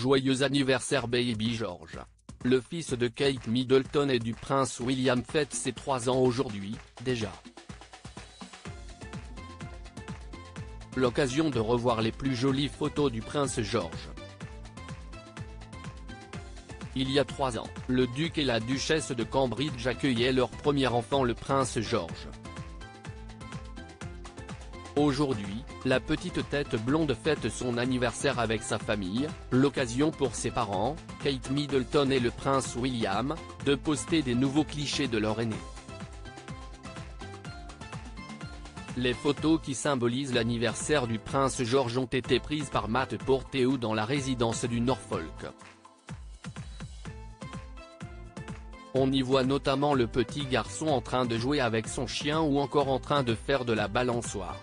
Joyeux anniversaire Baby George. Le fils de Kate Middleton et du prince William fête ses 3 ans aujourd'hui, déjà. L'occasion de revoir les plus jolies photos du prince George. Il y a 3 ans, le duc et la duchesse de Cambridge accueillaient leur premier enfant, le prince George. Aujourd'hui, la petite tête blonde fête son anniversaire avec sa famille, l'occasion pour ses parents, Kate Middleton et le prince William, de poster des nouveaux clichés de leur aîné. Les photos qui symbolisent l'anniversaire du prince George ont été prises par Matt Porteous dans la résidence du Norfolk. On y voit notamment le petit garçon en train de jouer avec son chien ou encore en train de faire de la balançoire.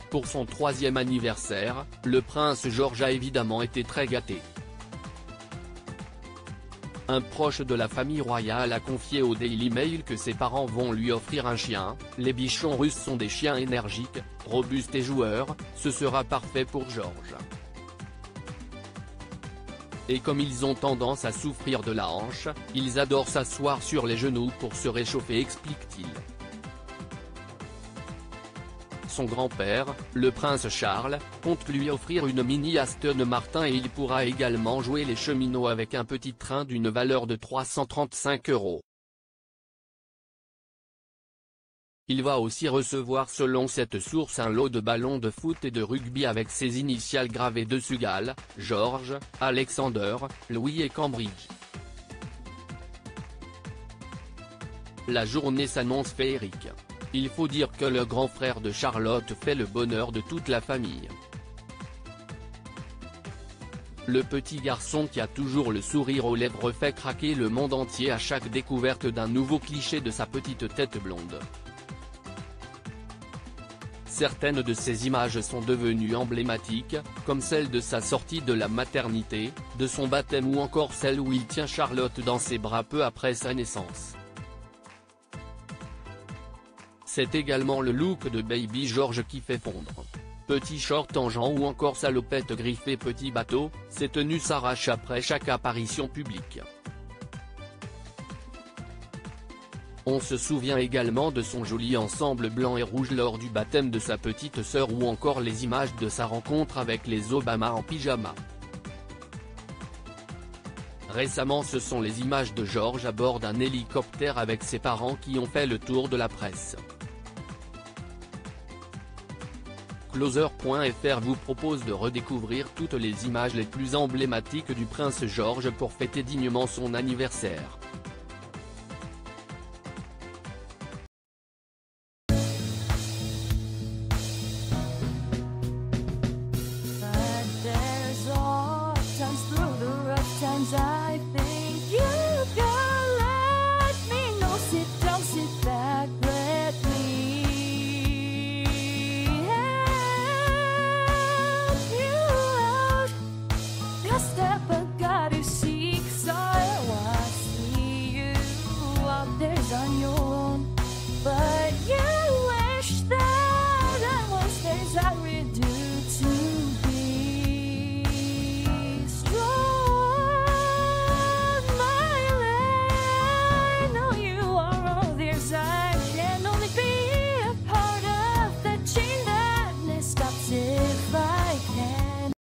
Pour son 3e anniversaire, le prince George a évidemment été très gâté. Un proche de la famille royale a confié au Daily Mail que ses parents vont lui offrir un chien. Les bichons russes sont des chiens énergiques, robustes et joueurs, ce sera parfait pour George. Et comme ils ont tendance à souffrir de la hanche, ils adorent s'asseoir sur les genoux pour se réchauffer, explique-t-il. Son grand-père, le prince Charles, compte lui offrir une mini Aston Martin et il pourra également jouer les cheminots avec un petit train d'une valeur de 335 €. Il va aussi recevoir selon cette source un lot de ballons de foot et de rugby avec ses initiales gravées dessus: Gall, George, Alexander, Louis et Cambridge. La journée s'annonce féerique. Il faut dire que le grand frère de Charlotte fait le bonheur de toute la famille. Le petit garçon qui a toujours le sourire aux lèvres fait craquer le monde entier à chaque découverte d'un nouveau cliché de sa petite tête blonde. Certaines de ces images sont devenues emblématiques, comme celle de sa sortie de la maternité, de son baptême ou encore celle où il tient Charlotte dans ses bras peu après sa naissance. C'est également le look de Baby George qui fait fondre. Petit short en jean ou encore salopette griffée petit bateau, ses tenues s'arrachent après chaque apparition publique. On se souvient également de son joli ensemble blanc et rouge lors du baptême de sa petite sœur ou encore les images de sa rencontre avec les Obama en pyjama. Récemment, ce sont les images de George à bord d'un hélicoptère avec ses parents qui ont fait le tour de la presse. Closer.fr vous propose de redécouvrir toutes les images les plus emblématiques du prince George pour fêter dignement son anniversaire.